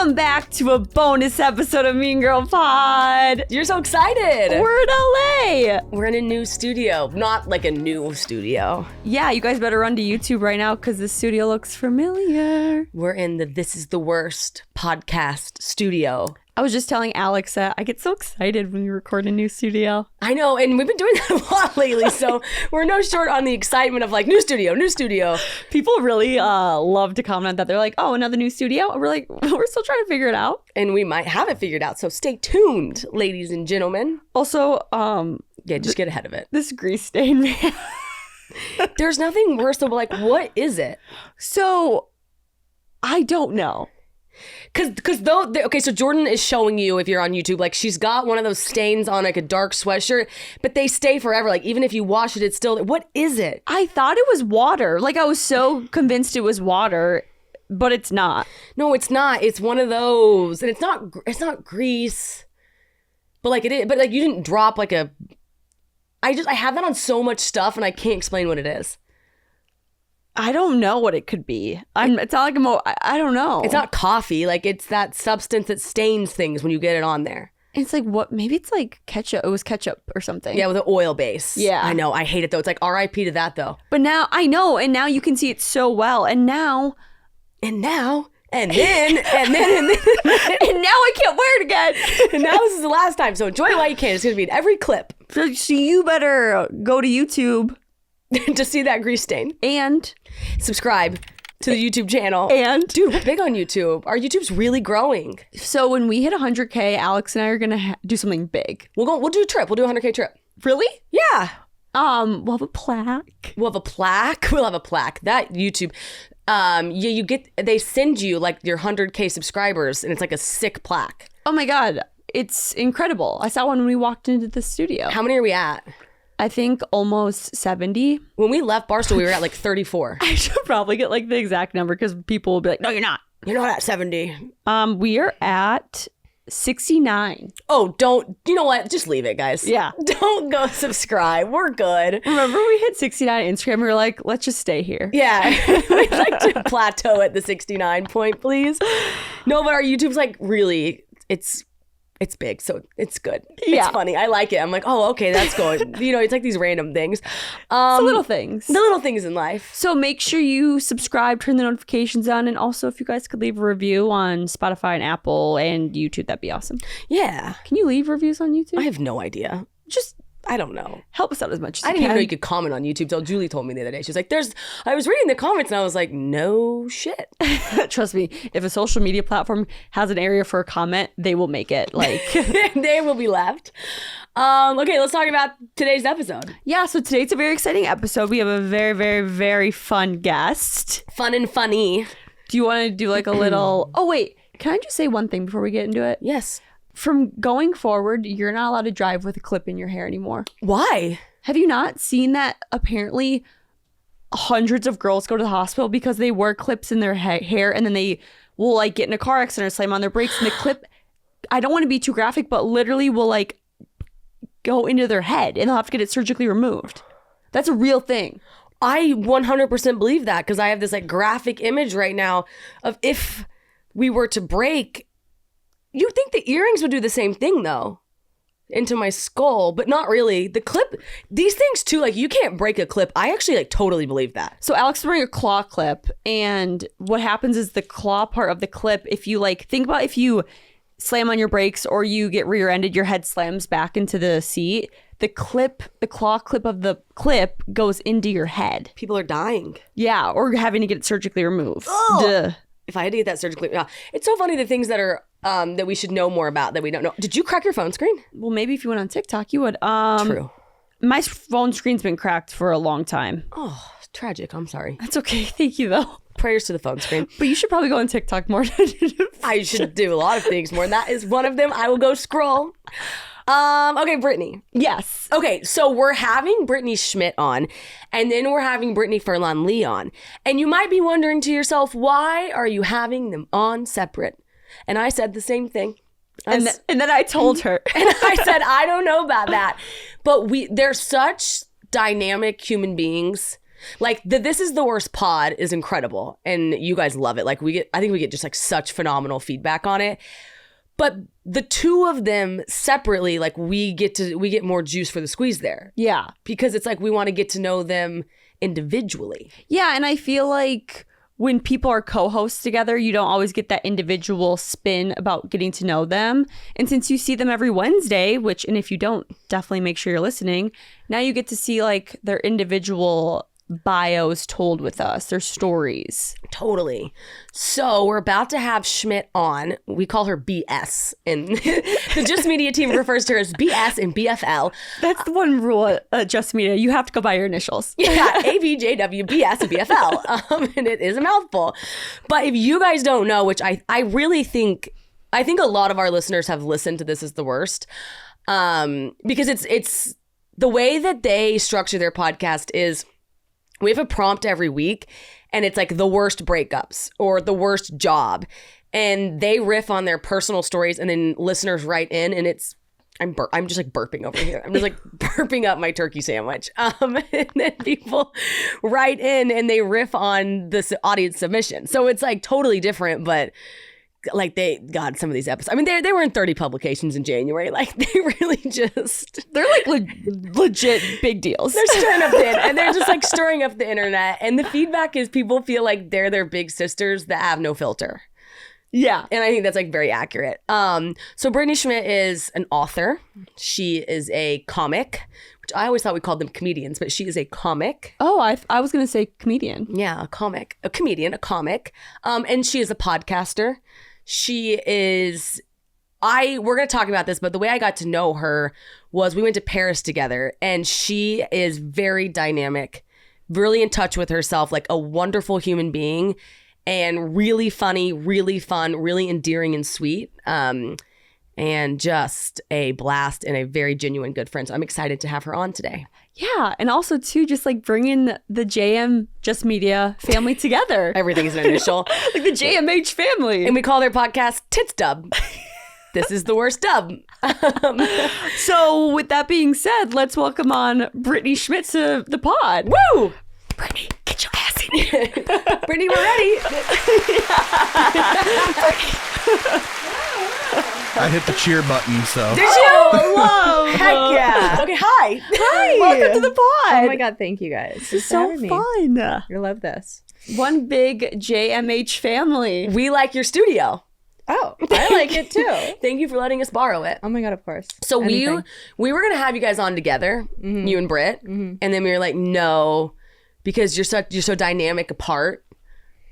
Welcome back to a bonus episode of Mean Girl Pod. You're so excited. We're in LA. We're in a new studio. Not like a new studio. Yeah, you guys better run to YouTube right now because the studio looks familiar. We're in the This Is the Worst podcast studio. I was just telling Alex that I get so excited when we record a new studio. I know, and we've been doing that a lot lately, so we're no short on the excitement of like, new studio, new studio. People really love to comment that. They're like, oh, another new studio? And we're like, we're still trying to figure it out. And we might have it figured out, so stay tuned, ladies and gentlemen. Also, yeah, just get ahead of it. This grease stain, man. There's nothing worse than like, what is it? So, I don't know. Okay, so Jordyn is showing you, if you're on YouTube, like she's got one of those stains on like a dark sweatshirt, but they stay forever. Like even if you wash it, it's still, what is it? I thought it was water. Like I was so convinced it was water, but it's not. No, it's not. It's one of those, and it's not grease, but like it is, but like you didn't drop like a, I have that on so much stuff and I can't explain what it is. I don't know what it could be. It's not like I don't know. It's not coffee. Like it's that substance that stains things when you get it on there. It's like what? Maybe it's like ketchup. It was ketchup or something. Yeah, with an oil base. Yeah. I know. I hate it though. It's like R.I.P. to that though. But now I know, and now you can see it so well, and then and then and now I can't wear it again. And now this is the last time. So enjoy it while you can. It's gonna be in every clip. So you better go to YouTube to see that grease stain and subscribe to the YouTube channel. And dude, we're big on YouTube. Our YouTube's really growing. So when we hit 100K, Alex and I are gonna do something big. We'll do a trip. We'll do a 100K trip. Really? Yeah. We'll have a plaque. We'll have a plaque. That YouTube. They send you like your 100K subscribers, and it's like a sick plaque. Oh my god, it's incredible. I saw one when we walked into the studio. How many are we at? I think almost 70. When we left Barstool, we were at like 34. I should probably get like the exact number because people will be like, no, you're not. You're not at 70. We are at 69. Oh, you know what? Just leave it, guys. Yeah. Don't go subscribe. We're good. Remember we hit 69 on Instagram? We were like, let's just stay here. Yeah. We'd like to plateau at the 69 point, please. No, but our YouTube's like really, it's big, so it's good. Yeah. It's funny. I like it. I'm like, oh, okay, that's good. It's like these random things. It's the little things. The little things in life. So make sure you subscribe, turn the notifications on, and also if you guys could leave a review on Spotify and Apple and YouTube, that'd be awesome. Yeah. Can you leave reviews on YouTube? I have no idea. I don't know. Help us out as much as you can. I didn't even know you could comment on YouTube till Julie told me the other day. She was like, I was reading the comments and I was like, no shit. Trust me, if a social media platform has an area for a comment, they will make it. Like they will be left. Okay, let's talk about today's episode. Yeah, so today's a very exciting episode. We have a very, very, very fun guest. Fun and funny. Do you want to do like a little... Oh, wait. Can I just say one thing before we get into it? Yes. From going forward, you're not allowed to drive with a clip in your hair anymore. Why? Have you not seen that apparently hundreds of girls go to the hospital because they wear clips in their hair and then they will like get in a car accident or slam on their brakes and the clip, I don't want to be too graphic, but literally will like go into their head and they'll have to get it surgically removed. That's a real thing. I 100% believe that because I have this like graphic image right now of if we were to break. You think the earrings would do the same thing though, into my skull, but not really. The clip, these things too, like you can't break a clip. I actually like totally believe that. So Alex is wearing a claw clip, and what happens is the claw part of the clip, if you like, think about if you slam on your brakes or you get rear-ended, your head slams back into the seat. The claw clip of the clip goes into your head. People are dying. Yeah, or having to get it surgically removed. Duh. If I had to get that surgically, it's so funny the things that are that we should know more about that we don't know. Did you crack your phone screen? Well, maybe if you went on TikTok, you would. True. My phone screen's been cracked for a long time. Oh, tragic. I'm sorry. That's okay. Thank you, though. Prayers to the phone screen. But you should probably go on TikTok more. I should do a lot of things more. And that is one of them. I will go scroll. Okay, Brittany. Yes. Okay, so we're having Brittany Schmitt on, and then we're having Brittany Furlan-Lee on. And you might be wondering to yourself, why are you having them on separate? And I said the same thing. And then I told her. And I said, I don't know about that. But they're such dynamic human beings. Like the This Is the Worst pod is incredible, and you guys love it. Like I think we get just like such phenomenal feedback on it. But the two of them separately, like we get more juice for the squeeze there. Yeah. Because it's like we want to get to know them individually. Yeah, and I feel like when people are co-hosts together, you don't always get that individual spin about getting to know them. And since you see them every Wednesday, and if you don't, definitely make sure you're listening, now you get to see like their individual bios told with us, their stories. Totally. So we're about to have Schmitt on. We call her BS, and the Just Media team refers to her as BS and BFL. That's the one rule at Just Media. You have to go by your initials. Yeah, ABJW, BS, and BFL. And it is a mouthful. But if you guys don't know, which I really think, I think a lot of our listeners have listened to This Is the Worst, because it's the way that they structure their podcast is we have a prompt every week, and it's like the worst breakups or the worst job. And they riff on their personal stories, and then listeners write in, and I'm just like burping over here. I'm just like burping up my turkey sandwich. And then people write in and they riff on this audience submission. So it's like totally different, but like some of these episodes, I mean, they were in 30 publications in January. Like they really they're like legit big deals. They're stirring up and they're just like stirring up the internet. And the feedback is people feel like they're their big sisters that have no filter. Yeah. And I think that's like very accurate. So Brittany Schmitt is an author. She is a comic, which I always thought we called them comedians, but she is a comic. Oh, I was going to say comedian. Yeah, a comedian, a comic. And she is a podcaster. She is, we're going to talk about this, but the way I got to know her was we went to Paris together, and she is very dynamic, really in touch with herself, like a wonderful human being, and really funny, really fun, really endearing and sweet. And just a blast and a very genuine good friend. So I'm excited to have her on today. Yeah. And also too, just like bringing the JM Just Media family together. Everything's an initial. Like the JMH family. And we call their podcast Tits Dub. This is the worst dub. So with that being said, let's welcome on Brittany Schmitt to the pod. Woo! Brittany, get your ass in here. Brittany, we're ready. I hit the cheer button, so. Did you? Hello. Heck yeah. Okay, hi. Hi. Welcome to the pod. Oh my God, thank you guys. This is so fun. You love this. One big JMH family. We like your studio. Oh, I like it too. Thank you for letting us borrow it. Oh my God, of course. So Anything. we were going to have you guys on together, you and Britt, and then we were like, no, because you're so dynamic apart.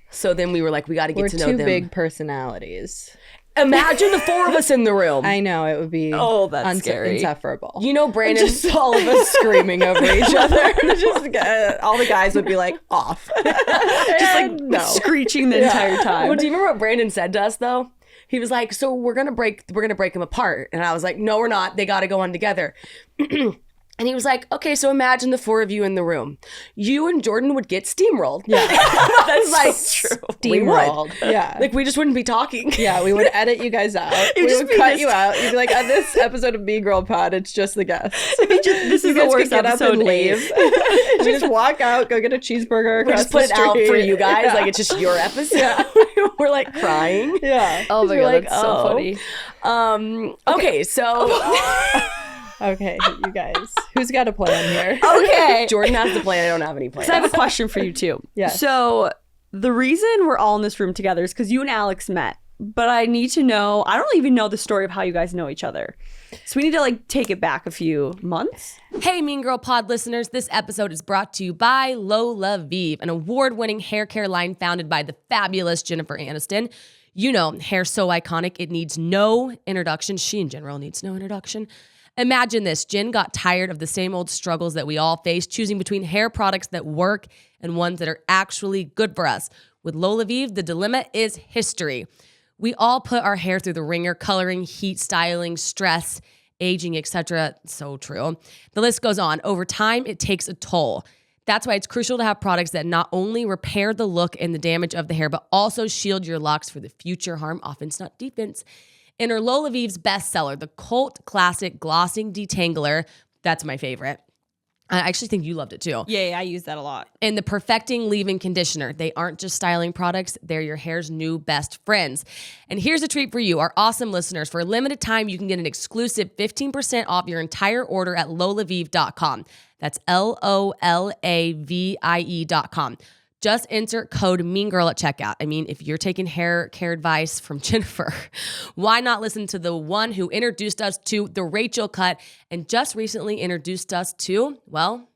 So then we were like, we got to get to know them. We're two big personalities. Imagine the four of us in the room. I know, it would be scary. insufferable. You know, Brandon. Just all of us screaming over each other. All the guys would be like off. Just like screeching the entire time. Well, do you remember what Brandon said to us though? He was like, so we're gonna break them apart. And I was like, no, we're not. They gotta go on together. And he was like, okay, so imagine the four of you in the room. You and Jordyn would get steamrolled. Yeah. That's like true. Steamrolled. Yeah. Like we just wouldn't be talking. Yeah, we would edit you guys out. We would cut you out. You'd be like, on this episode of Mean Girl Pod, it's just the guests. This is the worst get episode. Up and leave. We just walk out, go get a cheeseburger. We just put it out for you guys. Yeah. Like it's just your episode. Yeah. We're like crying. Yeah. Oh my God, that's so funny. Okay, so... Okay, you guys. Who's got a plan here? Okay. Jordyn has the plan. I don't have any plans. So I have a question for you too. Yeah. So the reason we're all in this room together is because you and Alex met. But I need to know, I don't even know the story of how you guys know each other. So we need to like take it back a few months. Hey, Mean Girl Pod listeners. This episode is brought to you by LolaVie, an award-winning hair care line founded by the fabulous Jennifer Aniston. You know, hair so iconic, it needs no introduction. She in general needs no introduction. Imagine this. Jen got tired of the same old struggles that we all face, choosing between hair products that work and ones that are actually good for us. With LolaVie, the dilemma is history. We all put our hair through the ringer, coloring, heat, styling, stress, aging, etc. So true. The list goes on. Over time, it takes a toll. That's why it's crucial to have products that not only repair the look and the damage of the hair, but also shield your locks for the future harm. Offense, not defense. Enter LolaVie's bestseller, the cult classic glossing detangler. That's my favorite. I actually think you loved it too. Yeah, I use that a lot. And the Perfecting Leave-In Conditioner. They aren't just styling products, they're your hair's new best friends. And here's a treat for you, our awesome listeners. For a limited time, you can get an exclusive 15% off your entire order at LolaVie.com. That's LOLAVIE.com. Just enter code MEANGIRL at checkout. I mean, if you're taking hair care advice from Jennifer, why not listen to the one who introduced us to the Rachel cut and just recently introduced us to, well,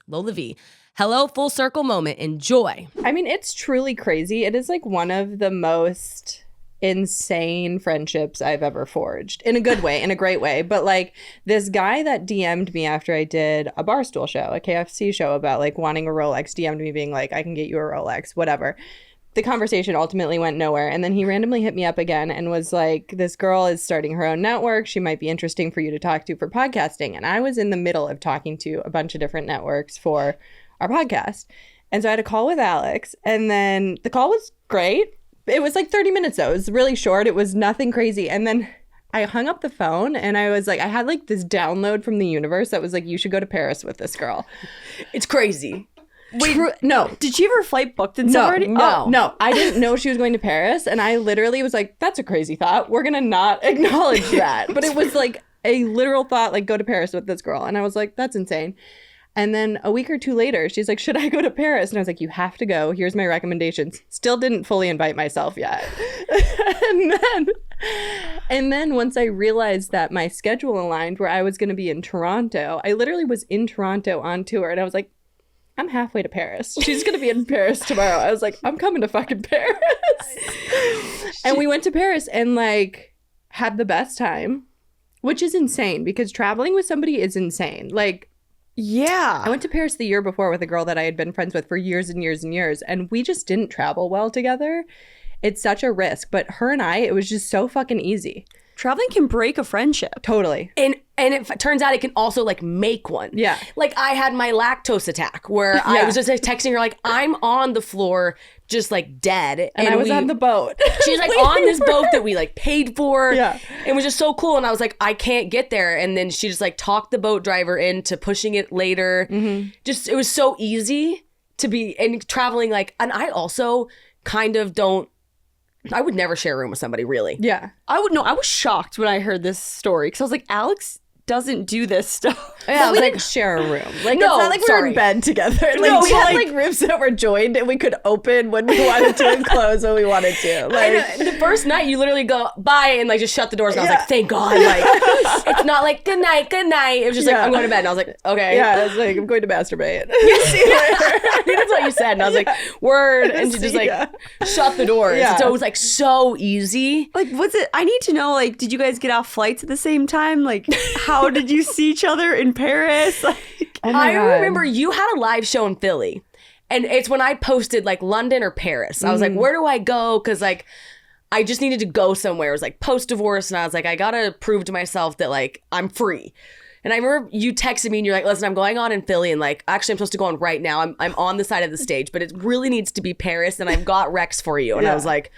LolaVie. Hello, full circle moment. Enjoy. I mean, it's truly crazy. It is like one of the most insane friendships I've ever forged, in a good way, in a great way. But like this guy that DM'd me after I did a Barstool show, a KFC show, about like wanting a Rolex, DM'd me being like, I can get you a Rolex, whatever. The conversation ultimately went nowhere. And then he randomly hit me up again and was like, this girl is starting her own network. She might be interesting for you to talk to for podcasting. And I was in the middle of talking to a bunch of different networks for our podcast. And so I had a call with Alex, and then the call was great. It was like 30 minutes though. It was really short. It was nothing crazy. And then I hung up the phone and I was like, I had like this download from the universe that was like, you should go to Paris with this girl. It's crazy. Wait, no. Did she have her flight booked and stuff already? No. I didn't know she was going to Paris. And I literally was like, that's a crazy thought. We're going to not acknowledge that. But it was like a literal thought, like, go to Paris with this girl. And I was like, that's insane. And then a week or two later, she's like, should I go to Paris? And I was like, you have to go. Here's my recommendations. Still didn't fully invite myself yet. and then once I realized that my schedule aligned where I was going to be in Toronto, I literally was in Toronto on tour. And I was like, I'm halfway to Paris. She's going to be in Paris tomorrow. I was like, I'm coming to fucking Paris. And we went to Paris and like had the best time, which is insane because traveling with somebody is insane. Like, yeah. I went to Paris the year before with a girl that I had been friends with for years and years and years, and we just didn't travel well together. It's such a risk, but her and I, it was just so fucking easy. Traveling can break a friendship. Totally. And it turns out it can also like make one. Yeah. Like I had my lactose attack where I was just like, texting her like, I'm on the floor just like dead. And I was on the boat. She's like on this boat that we like paid for. Yeah. It was just so cool. And I was like, I can't get there. And then she just like talked the boat driver into pushing it later. Mm-hmm. Just, it was so easy to be, and traveling like, and I also kind of I would never share a room with somebody, really. Yeah. I was shocked when I heard this story because I was like, Alex doesn't do this stuff. Yeah, I was like, share a room. Like, No, it's not like we were in bed together. Like, No, we had like rooms that were joined and we could open when we wanted to and close when we wanted to. Like, the first night you literally go bye and like just shut the doors. And I was like, thank God. Like, it's not like good night. It was just like, I'm going to bed. And I was like, okay. yeah, I was like, I'm going to masturbate. See you later. That's what you said. And I was like, word. And she just like shut the doors. Yeah. And so it was like so easy. Like, was it? I need to know. Like, did you guys get off flights at the same time? Like, how did you see each other in Paris? Like, Oh my I God. remember you had a live show in Philly. And it's when I posted like London or Paris. I was like, where do I go? Because like, I just needed to go somewhere. It was like post-divorce. And I was like, I got to prove to myself that like, I'm free. And I remember you texted me and you're like, listen, I'm going on in Philly. And like, actually, I'm supposed to go on right now. I'm on the side of the stage, but it really needs to be Paris. And I've got Rex for you. And I was like,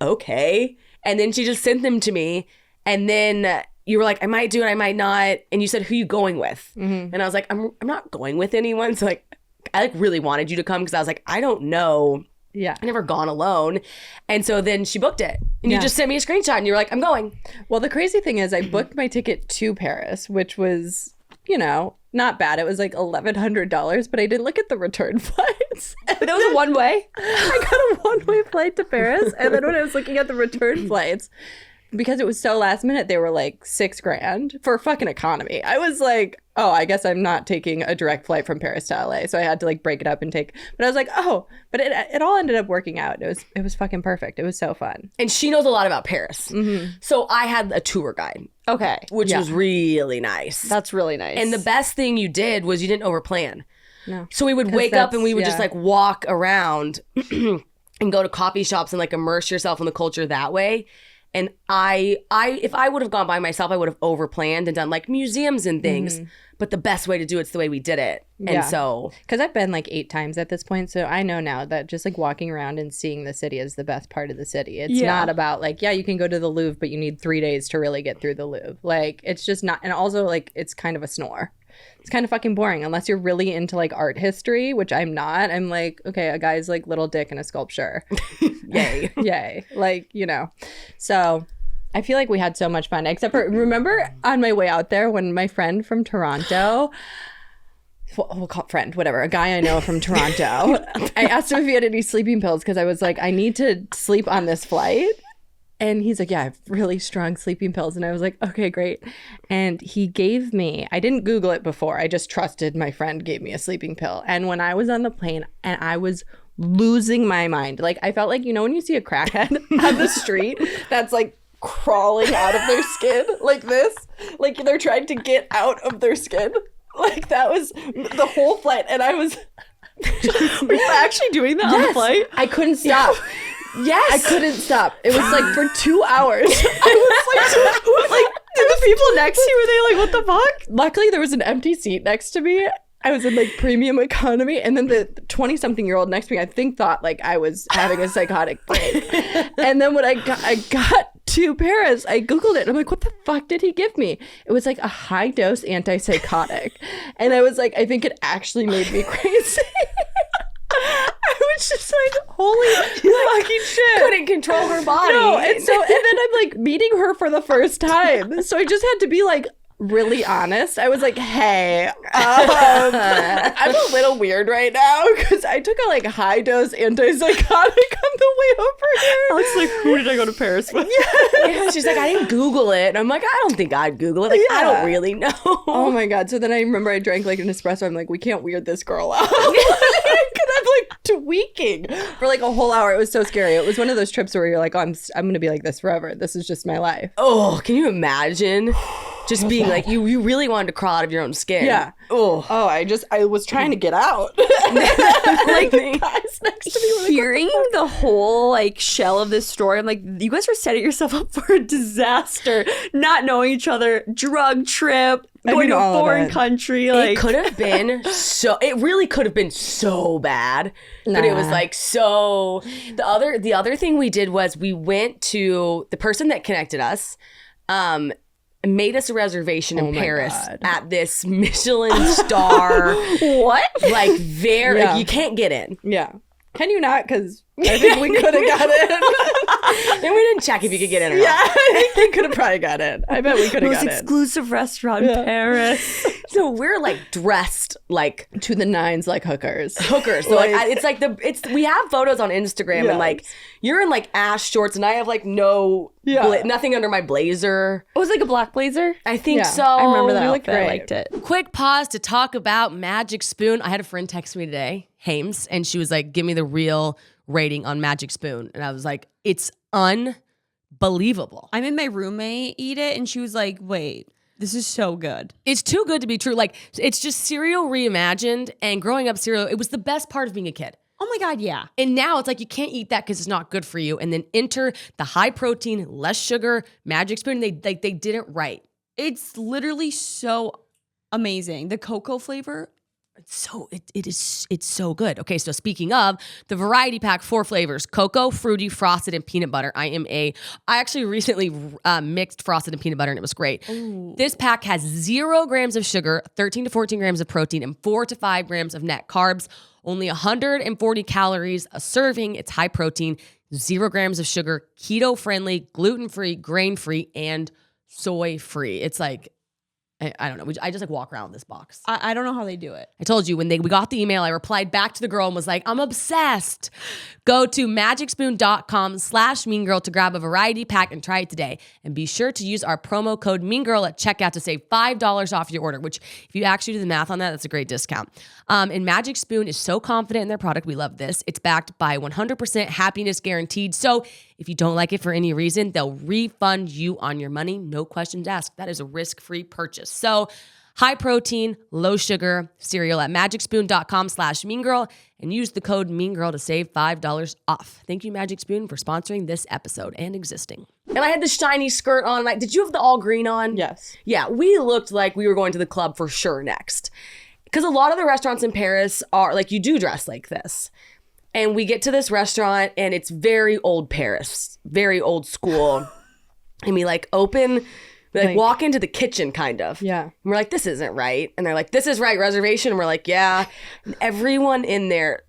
okay. And then she just sent them to me. And then you were like, I might do it, I might not. And you said, who you going with? Mm-hmm. And I was like, I'm not going with anyone. So like, I like really wanted you to come because I was like, I don't know. Yeah. I've never gone alone. And so then she booked it. And you just sent me a screenshot and you were like, I'm going. Well, the crazy thing is I booked my ticket to Paris, which was, you know, not bad. It was like $1,100, but I didn't look at the return flights. but that was a one way. I got a one-way flight to Paris. And then when I was looking at the return flights, because it was so last minute, they were like $6,000 for fucking economy. I was like, oh, I guess I'm not taking a direct flight from Paris to LA. So I had to like break it up and take, but I was like, oh, but it all ended up working out. It was fucking perfect. It was so fun. And she knows a lot about Paris. Mm-hmm. So I had a tour guide. Okay. Which was really nice. That's really nice. And the best thing you did was you didn't overplan. No. So we would wake up and we would just like walk around and go to coffee shops and like immerse yourself in the culture that way. And I if I would have gone by myself, I would have overplanned and done like museums and things. Mm-hmm. But the best way to do it's the way we did it. And so, because I've been like 8 times at this point, so I know now that just like walking around and seeing the city is the best part of the city. It's not about like, yeah, you can go to the Louvre, but you need 3 days to really get through the Louvre. Like, it's just not. And also like, it's kind of a snore. it's kind of fucking boring unless you're really into like art history, which I'm not. I'm like, okay, a guy's like little dick in a sculpture. Yay. Yay. Like, you know. So I feel like we had so much fun, except for, remember on my way out there when my friend from Toronto, we'll call it friend, whatever, a guy I know from Toronto, I asked him if he had any sleeping pills because I was like, I need to sleep on this flight. And he's like, yeah, I have really strong sleeping pills. And I was like, okay, great. And he gave me, I didn't Google it before. I just trusted my friend gave me a sleeping pill. And when I was on the plane and I was losing my mind, like I felt like, you know, when you see a crackhead on the street that's like crawling out of their skin like this, like they're trying to get out of their skin. Like that was the whole flight. And I was... Were you actually doing that on the flight? I couldn't stop. Yes. I couldn't stop. It was like for 2 hours. I was like, Did the people next to you, were they like, what the fuck? luckily there was an empty seat next to me. I was in like premium economy, and then the 20-something-year-old next to me, I think, thought like I was having a psychotic break. And then when I got to Paris, I Googled it. And I'm like, what the fuck did he give me? It was like a high dose antipsychotic. And I was like, I think it actually made me crazy. I was just like, holy fucking shit. Couldn't control her body. No, and then I'm like meeting her for the first time. So I just had to be like really honest. I was like, hey, I'm a little weird right now because I took a like high dose antipsychotic on the way over here. Alex like, who did I go to Paris with? Yeah, she's like, I didn't Google it. And I'm like, I don't think I'd Google it. Like, I don't really know. Oh my God. So then I remember I drank like an espresso. I'm like, we can't weird this girl out. Because I'm like tweaking for like a whole hour. It was so scary. It was one of those trips where you're like, oh, I'm going to be like this forever. This is just my life. Oh, can you imagine? Just being like, you really wanted to crawl out of your own skin. Yeah. Oh. I was trying to get out. Like the guys next to me were like, Hearing the whole like shell of this story, I'm like, you guys are setting yourself up for a disaster. Not knowing each other, drug trip, going to a foreign country. Like, It could have been it really could have been so bad. But it was like so. The other thing we did was we went to the person that connected us, made us a reservation in Paris at this Michelin star. what? Like like, you can't get in. yeah. Can you not? Because I think we could have got in. And we didn't check if you could get in or not. Yeah, I think we could have probably got in. I bet we could have Most got in. exclusive restaurant in Paris. So we're like dressed like To the nines like hookers. hookers. So like it's like we have photos on Instagram and like Yes. you're in like ash shorts and I have like nothing under my blazer. It was like a black blazer. I think Yeah, so. I remember that you looked outfit. I great. liked it. Quick pause to talk about Magic Spoon. I had a friend text me today, Hames, and she was like, give me the real rating on Magic Spoon. And I was like, it's unbelievable. I made my roommate eat it, and she was like, wait, this is so good. It's too good to be true. Like, it's just cereal reimagined, and growing up cereal, it was the best part of being a kid. Oh my God, yeah. And now it's like, you can't eat that because it's not good for you. And then enter the high protein, less sugar Magic Spoon. They did it right. It's literally so amazing. The cocoa flavor. It's so good. Okay, so speaking of the variety pack, 4 flavors: cocoa, fruity, frosted, and peanut butter. I actually recently mixed frosted and peanut butter, and it was great. Ooh. This pack has 0 grams of sugar, 13 to 14 grams of protein, and 4 to 5 grams of net carbs. Only 140 calories a serving. It's high protein, 0 grams of sugar, keto friendly, gluten free, grain free, and soy free. It's like, I don't know. I just like walk around with this box. I don't know how they do it. I told you when we got the email, I replied back to the girl and was like, I'm obsessed. Go to magicspoon.com/meangirl to grab a variety pack and try it today. And be sure to use our promo code meangirl at checkout to save $5 off your order, which if you actually do the math on that, that's a great discount. And Magic Spoon is so confident in their product. We love this. It's backed by 100% happiness guaranteed. So if you don't like it for any reason, they'll refund you on your money. No questions asked. That is a risk-free purchase. So high protein, low sugar cereal at magicspoon.com/meangirl and use the code meangirl to save $5 off. Thank you, Magic Spoon, for sponsoring this episode and existing. And I had the shiny skirt on. Like, did you have the all green on? Yes. Yeah, we looked like we were going to the club for sure next. Because a lot of the restaurants in Paris are like, you do dress like this. And we get to this restaurant and it's very old Paris, very old school. And we like open We like walk into the kitchen kind of. Yeah. And we're like, this isn't right. And they're like, this is right, reservation. And we're like, yeah. And everyone in there,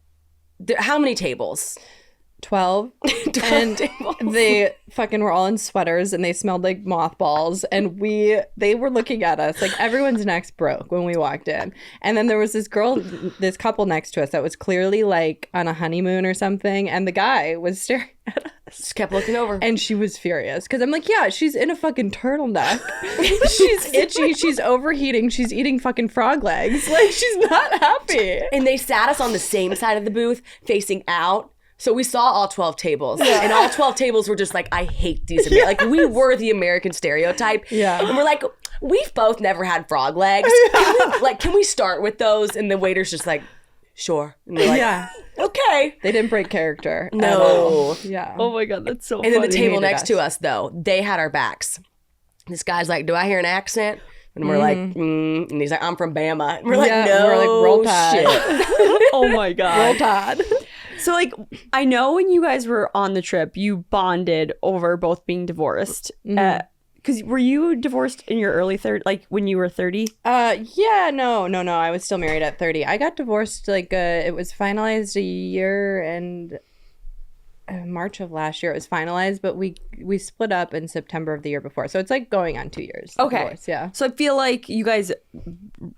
how many tables? 12. 12 And tables. they fucking were all in sweaters and they smelled like mothballs. And they were looking at us like everyone's necks broke when we walked in. And then there was this couple next to us that was clearly like on a honeymoon or something. And the guy was staring at us. Just kept looking over. And she was furious because I'm like, yeah, she's in a fucking turtleneck. She's itchy. She's overheating. She's eating fucking frog legs. Like, she's not happy. And they sat us on the same side of the booth facing out. So we saw all 12 tables. Yeah. And all 12 tables were just like, I hate these. Like, we were the American stereotype. Yeah. And we're like, we've both never had frog legs. Can we start with those? And the waiter's just like, sure. And we're like, Yeah. okay. They didn't break character. No. At all. Yeah. Oh my God, that's so And then the funny. table next to us, though, they had our backs. This guy's like, do I hear an accent? And we're like, and he's like, I'm from Bama. And we're like, Yeah, no, we're like, roll Tide. shit. Oh my God. Roll Tide. So like, I know when you guys were on the trip, you bonded over both being divorced. Because were you divorced in your early 30s, like when you were 30? Yeah, no. I was still married at 30. I got divorced like it was finalized a year and March of last year it was finalized, but we split up in September of the year before. So it's like going on 2 years. Okay. Divorce, yeah. So I feel like you guys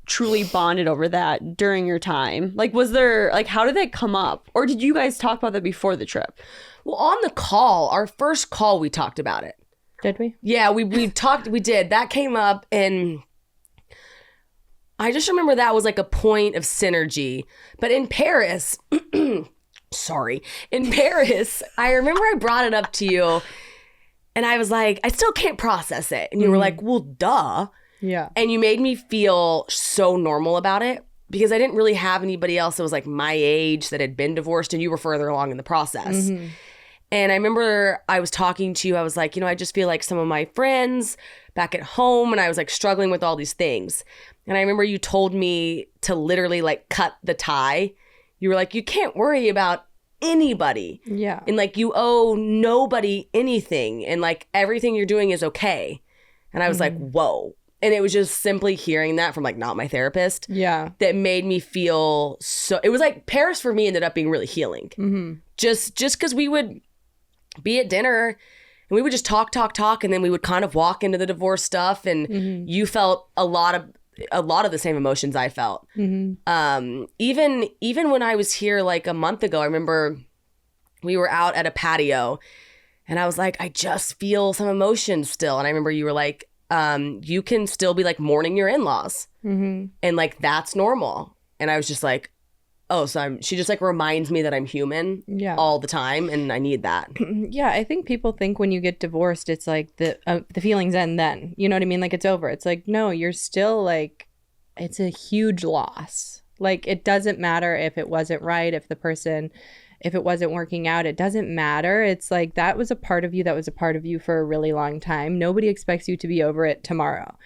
truly bonded over that during your time. Like, was there, like, how did that come up? Or did you guys talk about that before the trip? Well, on the call, our first call, we talked about it. Did we? Yeah, we talked, we did. That came up, and I just remember that was like a point of synergy. But in Paris, in Paris, I remember I brought it up to you, and I was like, I still can't process it. And you were like, well, duh. Yeah. And you made me feel so normal about it because I didn't really have anybody else that was like my age that had been divorced, and you were further along in the process. And I remember I was talking to you, I was like, I just feel like some of my friends back at home, and I was like struggling with all these things. And I remember you told me to literally like cut the tie. You were like, you can't worry about anybody. Yeah. And like, you owe nobody anything. And like, everything you're doing is okay. And I was like, whoa. And it was just simply hearing that from like not my therapist. Yeah. That made me feel so, it was like Paris for me ended up being really healing. Just because we would be at dinner and we would just talk. And then we would kind of walk into the divorce stuff. And you felt a lot of the same emotions I felt. Even when I was here like a month ago, I remember we were out at a patio and I was like, I just feel some emotions still. And I remember you were like, you can still be like mourning your in-laws. And like, that's normal. And I was just like, oh, so she just like reminds me that I'm human all the time, and I need that. Yeah, I think people think when you get divorced, it's like the feelings end then. You know what I mean? Like it's over. It's like, no, you're still like, it's a huge loss. Like it doesn't matter if it wasn't right, if it wasn't working out, it doesn't matter. It's like that was a part of you for a really long time. Nobody expects you to be over it tomorrow.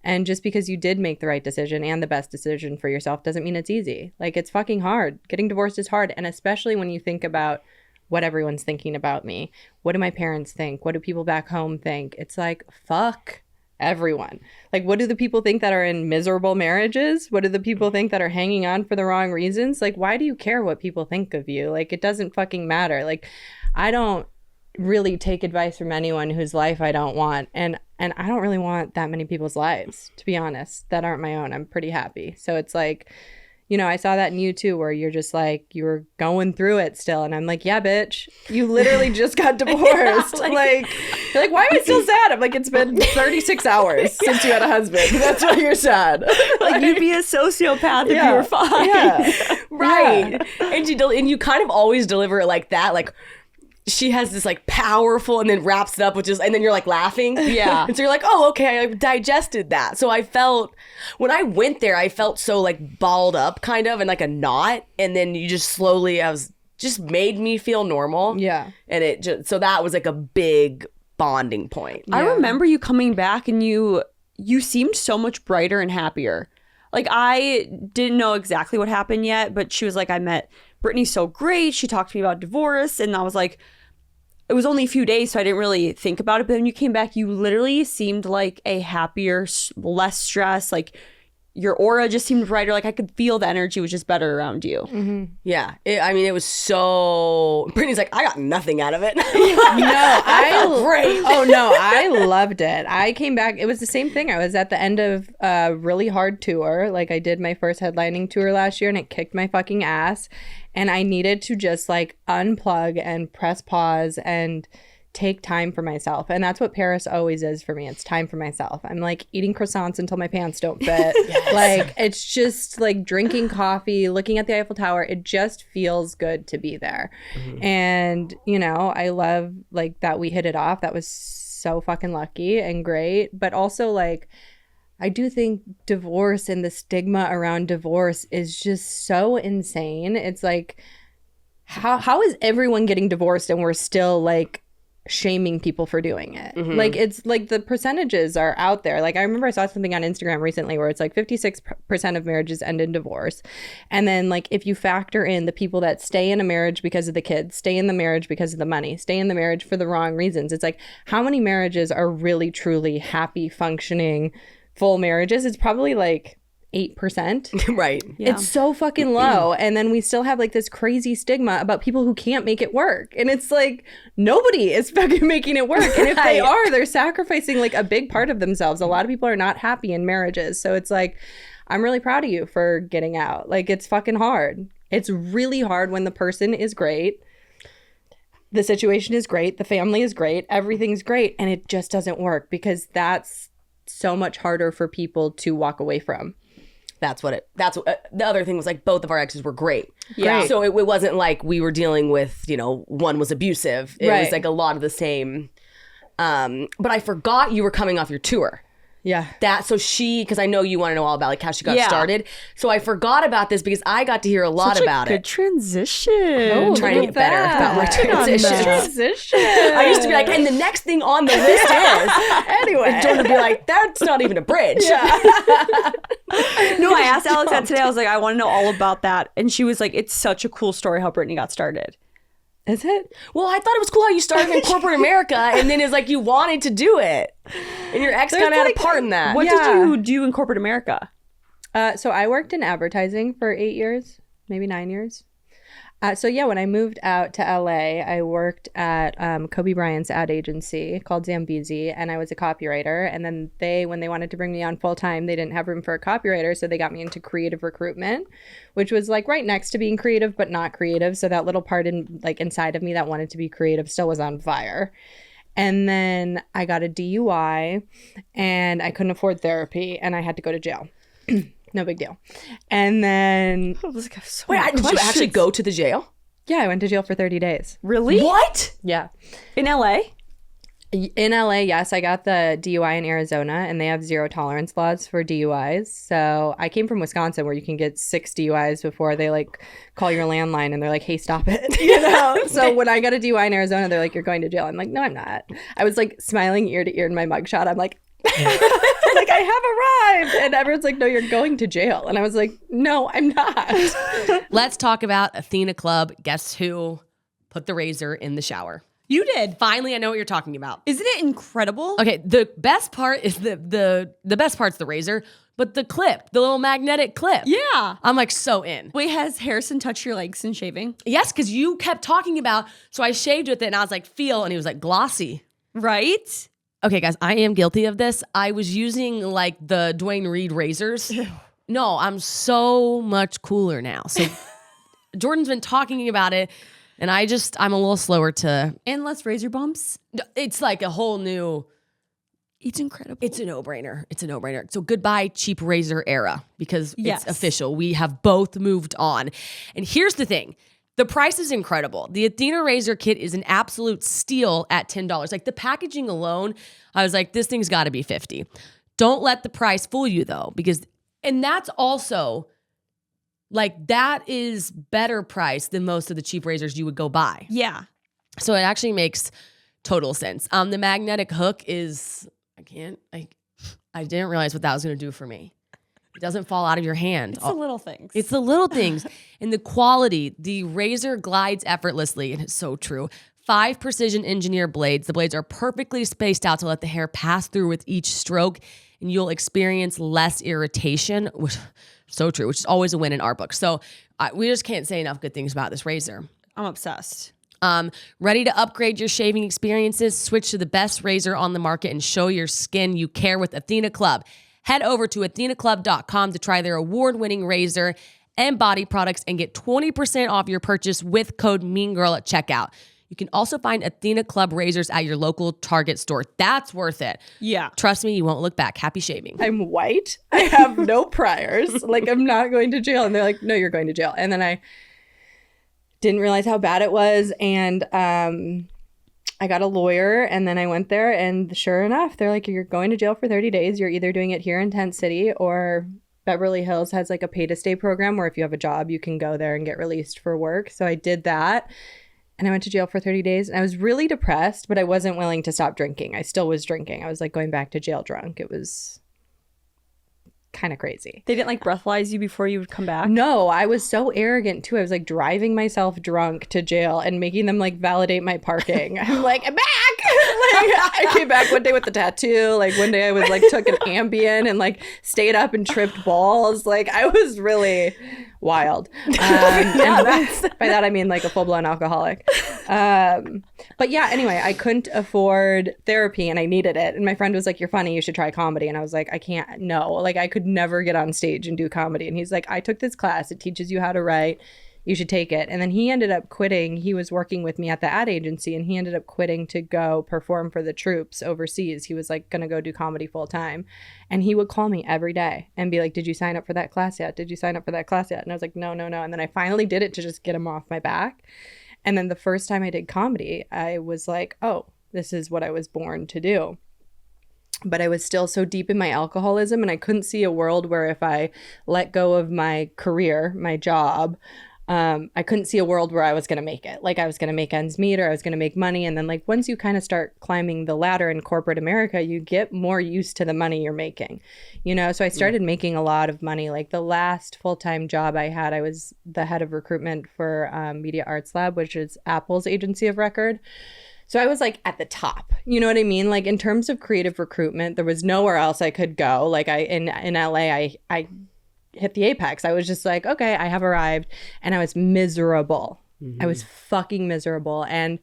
And just because you did make the right decision and the best decision for yourself doesn't mean it's easy. Like, it's fucking hard. Getting divorced is hard. And especially when you think about what everyone's thinking about me. What do my parents think? What do people back home think? It's like, fuck everyone. Like, what do the people think that are in miserable marriages? What do the people think that are hanging on for the wrong reasons? Like, why do you care what people think of you? Like, it doesn't fucking matter. Like, I don't really take advice from anyone whose life I don't want. And I don't really want that many people's lives, to be honest, that aren't my own. I'm pretty happy. So it's like, I saw that in you too, where you're just like, you were going through it still. And I'm like, yeah, bitch, you literally just got divorced. You're like, why am I still sad? I'm like, it's been 36 hours since you had a husband. That's why you're sad. Like, you'd be a sociopath if you were fine. Yeah. Right. Yeah. And you kind of always deliver it like that. Like, she has this like powerful, and then wraps it up with just, and then you're like laughing. Yeah. And so you're like, oh, okay, I digested that. So I felt, when I went there, I felt so like balled up kind of, and like a knot. And then you just slowly, just made me feel normal. Yeah. And so that was like a big bonding point. I remember you coming back and you seemed so much brighter and happier. Like, I didn't know exactly what happened yet, but she was like, I met Brittany so great. She talked to me about divorce. And I was like, it was only a few days, so I didn't really think about it. But when you came back, you literally seemed like a happier, less stressed, like your aura just seemed brighter. Like I could feel the energy was just better around you. Mm-hmm. Yeah. It was so... Brittany's like, I got nothing out of it. No, I felt great. Oh no, I loved it. I came back. It was the same thing. I was at the end of a really hard tour. Like I did my first headlining tour last year and it kicked my fucking ass. And I needed to just like unplug and press pause and take time for myself. And that's what Paris always is for me. It's time for myself. I'm like eating croissants until my pants don't fit. Yes. Like it's just like drinking coffee, looking at the Eiffel Tower. It just feels good to be there. Mm-hmm. And, you know, I love like that we hit it off. That was so fucking lucky and great. But also like, I do think divorce and the stigma around divorce is just so insane. It's like, how is everyone getting divorced and we're still like shaming people for doing it? Mm-hmm. Like it's like the percentages are out there. Like I remember I saw something on Instagram recently where it's like 56% of marriages end in divorce. And then like if you factor in the people that stay in a marriage because of the kids, stay in the marriage because of the money, stay in the marriage for the wrong reasons, it's like how many marriages are really truly happy, functioning, full marriages? It's probably like 8%. Right. Yeah. It's so fucking low. And then we still have like this crazy stigma about people who can't make it work. And it's like nobody is fucking making it work. And if they are, they're sacrificing like a big part of themselves. A lot of people are not happy in marriages. So it's like, I'm really proud of you for getting out. Like it's fucking hard. It's really hard when the person is great. The situation is great. The family is great. Everything's great. And it just doesn't work because that's so much harder for people to walk away from. That's what the other thing was like both of our exes were great. Yeah. So it wasn't like we were dealing with, you know, one was abusive. It was like a lot of the same. But I forgot you were coming off your tour. Yeah. Because I know you want to know all about like how she got started. So I forgot about this because I got to hear a lot about good it. transition. I'm trying to get better about my transitions. I used to be like, and the next thing on the list is anyway. And Jordyn would be like, that's not even a bridge. Yeah. No, I asked Alex that today. I was like, I want to know all about that. And she was like, it's such a cool story how Brittany got started. Is it? Well, I thought it was cool how you started in corporate America and then it's like you wanted to do it. And your ex kind of had a part in that. What did you do in corporate America? So I worked in advertising for 8 years, maybe 9 years. So yeah, when I moved out to LA, I worked at Kobe Bryant's ad agency called Zambezi, and I was a copywriter. And then when they wanted to bring me on full time, they didn't have room for a copywriter, so they got me into creative recruitment, which was like right next to being creative, but not creative. So that little part inside of me that wanted to be creative still was on fire. And then I got a DUI, and I couldn't afford therapy, and I had to go to jail. No big deal. And then... I was like, I have so Wait, many did you questions. actually go to the jail? Yeah, I went to jail for 30 days. Really? What? Yeah. In LA? In LA, yes. I got the DUI in Arizona, and they have zero tolerance laws for DUIs. So I came from Wisconsin, where you can get 6 DUIs before they like call your landline and they're like, hey, stop it. You know? So when I got a DUI in Arizona, they're like, you're going to jail. I'm like, no, I'm not. I was like smiling ear to ear in my mugshot. I'm like... like I have arrived, and everyone's like, no, you're going to jail. And I was like, no, I'm not. Let's talk about Athena Club. Guess who put the razor in the shower? You did. Finally, I know what you're talking about. Isn't it incredible? Okay, the best part is the best part's the razor, but the clip, the little magnetic clip. Yeah. I'm like so in. Wait, has Harrison touched your legs in shaving? Yes, because you kept talking about, so I shaved with it and I was like, feel, and he was like, glossy. Right? Okay, guys, I am guilty of this. I was using like the Dwayne Reed razors. No, I'm so much cooler now. So Jordan's been talking about it, and I'm a little slower to. And less razor bumps. It's like a whole new. It's incredible. It's a no-brainer. It's a no-brainer. So goodbye, cheap razor era, because Yes. it's official. We have both moved on. And here's the thing. The price is incredible. The Athena razor kit is an absolute steal at $10. Like the packaging alone, I was like, this thing's got to be $50. Don't let the price fool you though, and that's also like, that is better price than most of the cheap razors you would go buy. Yeah. So it actually makes total sense. The magnetic hook is, I didn't realize what that was going to do for me. It doesn't fall out of your hand. It's the little things. It's the little things. And the quality, the razor glides effortlessly, and it's so true. 5 precision engineered blades. The blades are perfectly spaced out to let the hair pass through with each stroke, and you'll experience less irritation, which so true, which is always a win in our book. So we just can't say enough good things about this razor. I'm obsessed. Ready to upgrade your shaving experiences? Switch to the best razor on the market and show your skin you care with Athena Club. Head over to athenaclub.com to try their award-winning razor and body products and get 20% off your purchase with code MEANGIRL at checkout. You can also find Athena Club razors at your local Target store. That's worth it. Yeah. Trust me, you won't look back. Happy shaving. I'm white. I have no priors. Like, I'm not going to jail. And they're like, no, you're going to jail. And then I didn't realize how bad it was. And I got a lawyer, and then I went there, and sure enough, they're like, you're going to jail for 30 days. You're either doing it here in Tent City, or Beverly Hills has like a pay to stay program where if you have a job, you can go there and get released for work. So I did that. And I went to jail for 30 days, and I was really depressed, but I wasn't willing to stop drinking. I still was drinking. I was like going back to jail drunk. It was kind of crazy. They didn't like breathalyze you before you would come back? No, I was so arrogant too. I was like driving myself drunk to jail and making them like validate my parking. I'm like, I'm back. Like, I came back one day with the tattoo. Like one day I was like took an Ambien and like stayed up and tripped balls. Like I was really wild. By that I mean like a full-blown alcoholic. But yeah, anyway, I couldn't afford therapy and I needed it. And my friend was like, you're funny, you should try comedy. And I was like, I can't, no. Like I could never get on stage and do comedy. And he's like, I took this class. It teaches you how to write. You should take it. And then he ended up quitting. He was working with me at the ad agency, and he ended up quitting to go perform for the troops overseas. He was like going to go do comedy full time. And he would call me every day and be like, did you sign up for that class yet? Did you sign up for that class yet? And I was like, no. And then I finally did it to just get him off my back. And then the first time I did comedy, I was like, oh, this is what I was born to do. But I was still so deep in my alcoholism, and I couldn't see a world where if I let go of my career, my job, I couldn't see a world where I was going to make it. Like I was going to make ends meet, or I was going to make money. And then like once you kind of start climbing the ladder in corporate America, you get more used to the money you're making, you know? So I started making a lot of money. Like the last full-time job I had, I was the head of recruitment for Media Arts Lab, which is Apple's agency of record. So I was like at the top, you know what I mean? Like in terms of creative recruitment, there was nowhere else I could go. Like in LA, I hit the apex. I was just like, okay, I have arrived. And I was miserable. Mm-hmm. I was fucking miserable. And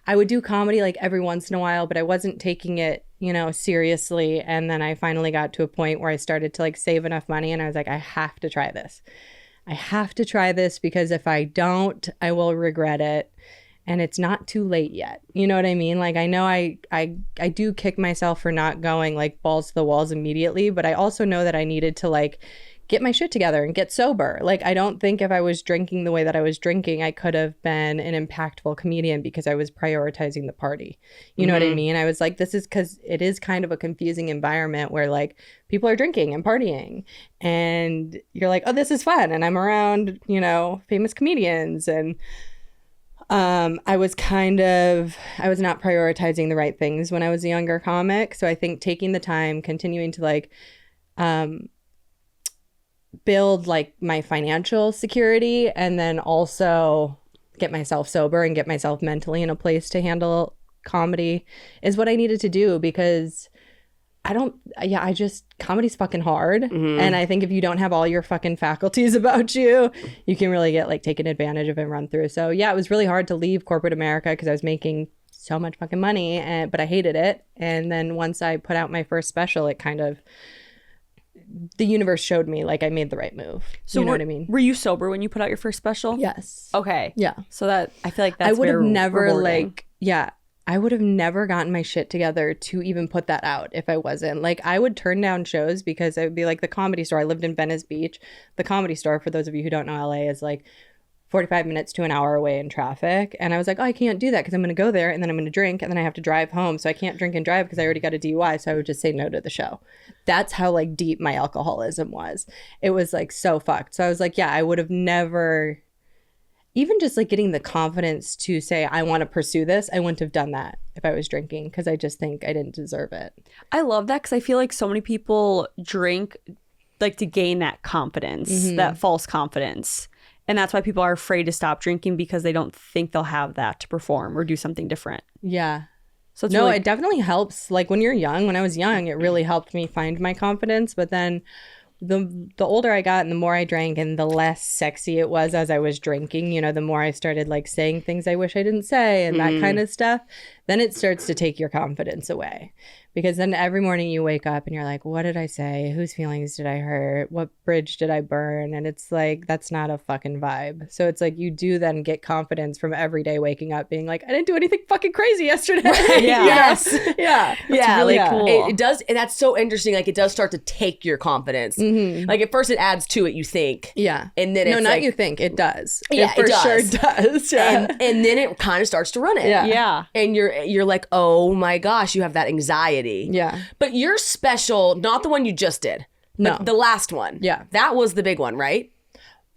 I would do comedy like every once in a while, but I wasn't taking it, you know, seriously. And then I finally got to a point where I started to like save enough money, and I was like, I have to try this. I have to try this, because if I don't, I will regret it. And it's not too late yet. You know what I mean? Like I know I do kick myself for not going like balls to the walls immediately, but I also know that I needed to like get my shit together and get sober. Like I don't think if I was drinking the way that I was drinking, I could have been an impactful comedian, because I was prioritizing the party. You know what I mean? I was like, this is because it is kind of a confusing environment where like people are drinking and partying, and you're like, oh, this is fun. And I'm around, you know, famous comedians, and I was not prioritizing the right things when I was a younger comic. So I think taking the time, continuing to like build like my financial security, and then also get myself sober and get myself mentally in a place to handle comedy is what I needed to do, because comedy's fucking hard. Mm-hmm. And I think if you don't have all your fucking faculties about you, you can really get like taken advantage of and run through. So yeah, it was really hard to leave corporate America because I was making so much fucking money, but I hated it. And then once I put out my first special, it kind of, the universe showed me like I made the right move. So you know what I mean? Were you sober when you put out your first special? Yes. Okay. Yeah. So that, I feel like that's I would have never rewarding. I would have never gotten my shit together to even put that out if I wasn't. Like, I would turn down shows because I would be like, the Comedy Store. I lived in Venice Beach. The Comedy Store, for those of you who don't know LA, is like 45 minutes to an hour away in traffic. And I was like, oh, I can't do that because I'm going to go there and then I'm going to drink and then I have to drive home. So I can't drink and drive because I already got a DUI. So I would just say no to the show. That's how like deep my alcoholism was. It was like so fucked. So I was like, yeah, I would have never... Even just like getting the confidence to say, I want to pursue this, I wouldn't have done that if I was drinking, because I just think I didn't deserve it. I love that, because I feel like so many people drink like to gain that confidence, that false confidence. And that's why people are afraid to stop drinking, because they don't think they'll have that to perform or do something different. Yeah. So it's No, really, it definitely helps. Like when I was young, it really helped me find my confidence. But then the older I got and the more I drank and the less sexy it was as I was drinking, you know, the more I started like saying things I wish I didn't say and that kind of stuff, then it starts to take your confidence away. Because then every morning you wake up and you're like, what did I say? Whose feelings did I hurt? What bridge did I burn? And it's like, that's not a fucking vibe. So it's like you do then get confidence from every day waking up being like, I didn't do anything fucking crazy yesterday. Right. Yeah. Yes. Yeah. Yeah. really Like cool. it does. And that's so interesting. Like it does start to take your confidence. Like at first it adds to it, you think. Yeah. And then no, it's not like, you think. It does. Yeah, it for it does. sure does. Yeah. and then it kind of starts to run it. Yeah. yeah. And you're like, oh my gosh, you have that anxiety. Yeah. But you're special, not the one you just did. But No. the last one. Yeah. That was the big one, right?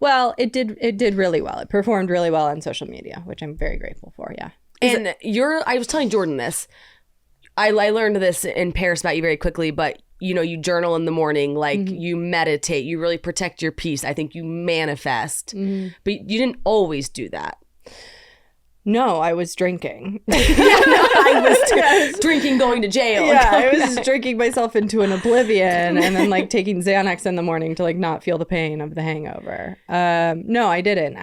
Well, it did really well. It performed really well on social media, which I'm very grateful for. Yeah. And I was telling Jordyn this. I learned this in Paris about you very quickly, but you know, you journal in the morning, like you meditate, you really protect your peace. I think you manifest, but you didn't always do that. No, I was drinking. I was drinking, going to jail. Yeah, I was drinking myself into an oblivion and then like taking Xanax in the morning to like not feel the pain of the hangover. No, I didn't.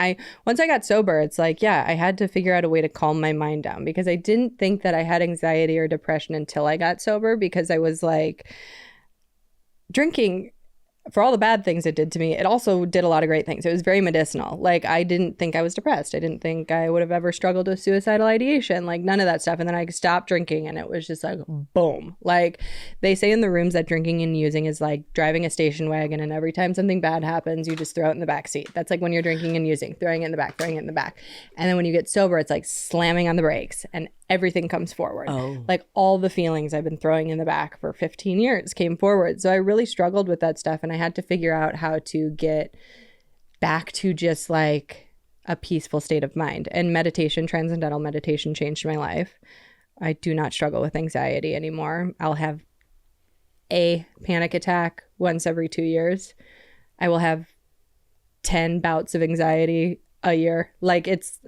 Once I got sober, it's like, yeah, I had to figure out a way to calm my mind down because I didn't think that I had anxiety or depression until I got sober because I was like drinking. For all the bad things it did to me, it also did a lot of great things. It was very medicinal. Like, I didn't think I was depressed. I didn't think I would have ever struggled with suicidal ideation, like none of that stuff. And then I stopped drinking and it was just like, boom. Like, they say in the rooms that drinking and using is like driving a station wagon, and every time something bad happens, you just throw it in the back seat. That's like when you're drinking and using, throwing it in the back, throwing it in the back. And then when you get sober, it's like slamming on the brakes and everything comes forward. Oh. Like all the feelings I've been throwing in the back for 15 years came forward. So I really struggled with that stuff, and I had to figure out how to get back to just like a peaceful state of mind. And meditation, transcendental meditation, changed my life. I do not struggle with anxiety anymore. I'll have a panic attack once every 2 years. I will have 10 bouts of anxiety a year. Like it's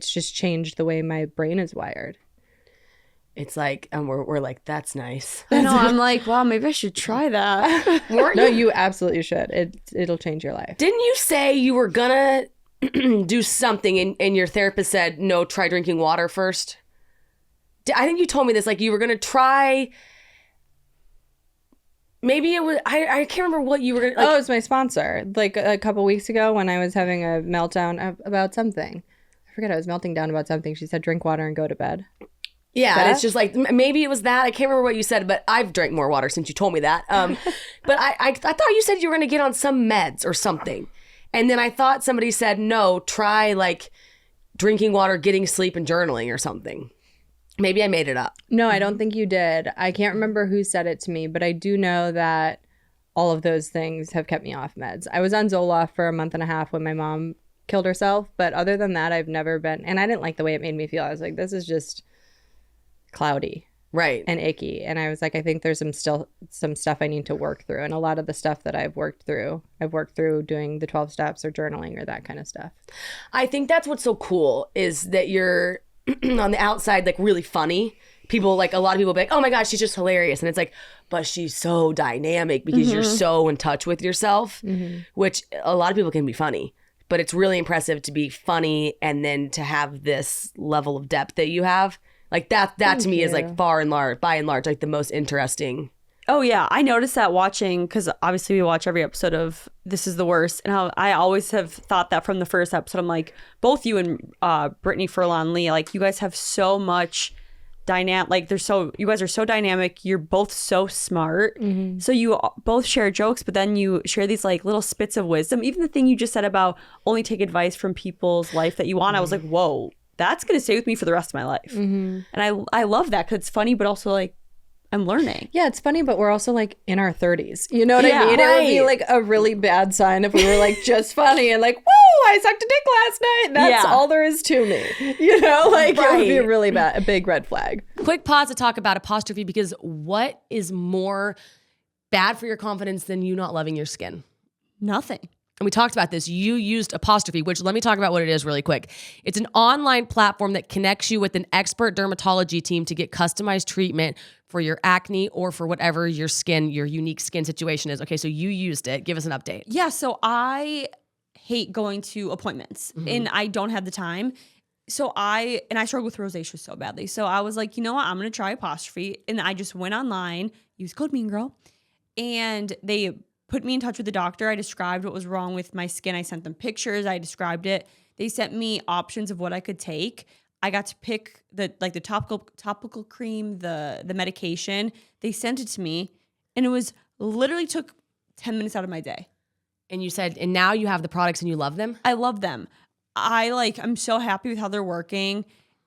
just changed the way my brain is wired. It's like, and we're like, that's nice. I know. I'm like, wow, maybe I should try that. No, you absolutely should. It'll change your life. Didn't you say you were gonna do something and your therapist said, no, try drinking water first? I think you told me this, like you were gonna try, maybe it was, I can't remember what you were gonna, like, Oh, it's my sponsor. Like a couple weeks ago when I was having a meltdown about something. I forget, I was melting down about something. She said, drink water and go to bed. yeah, and it's just like, maybe it was that. I can't remember what you said, but I've drank more water since you told me that. But I thought you said you were going to get on some meds or something. And then I thought somebody said, no, try like drinking water, getting sleep, and journaling or something. Maybe I made it up. No, I don't think you did. I can't remember who said it to me, but I do know that all of those things have kept me off meds. I was on Zoloft for a month and a half when my mom killed herself. But other than that, I've never been. And I didn't like the way it made me feel. I was like, this is just cloudy Right. and icky. And I was like, I think there's some stuff I need to work through. And a lot of the stuff that I've worked through doing the 12 steps or journaling or that kind of stuff. I think that's what's so cool is that you're on the outside, like really funny. People, like a lot of people be like, oh my gosh, she's just hilarious. And it's like, but she's so dynamic because you're so in touch with yourself, which a lot of people can be funny. But it's really impressive to be funny and then to have this level of depth that you have. Like that to me is like by and large, like the most interesting. Oh, yeah. I noticed that watching, because obviously we watch every episode of This Is the Worst. And how I always have thought that from the first episode. I'm like, both you and Brittany Furlan-Lee, like you guys have so much dynamic. Like you guys are so dynamic. You're both so smart. So you both share jokes, but then you share these like little spits of wisdom. Even the thing you just said about only take advice from people's life that you want. I was like, whoa, that's going to stay with me for the rest of my life. And I love that because it's funny, but also like I'm learning. Yeah, it's funny, but we're also like in our 30s. You know what I mean? right. It would be like a really bad sign if we were like just funny and like, woo, I sucked a dick last night. That's all there is to me. You know, like it would be a really a big red flag. Quick pause to talk about Apostrophe, because what is more bad for your confidence than you not loving your skin? Nothing. and we talked about this, you used Apostrophe, which let me talk about what it is really quick. It's an online platform that connects you with an expert dermatology team to get customized treatment for your acne or for whatever your unique skin situation is. Okay, so you used it. Give us an update. Yeah, so I hate going to appointments and I don't have the time. So I struggle with rosacea so badly. So I was like, you know what? I'm going to try Apostrophe. And I just went online, used code Mean Girl, and they put me in touch with the doctor. I described what was wrong with my skin. I sent them pictures. I described it. They sent me options of what I could take. I got to pick the topical cream, the medication. They sent it to me, and it was literally took 10 minutes out of my day. And you said, and now you have the products and you love them? I love them. I'm so happy with how they're working.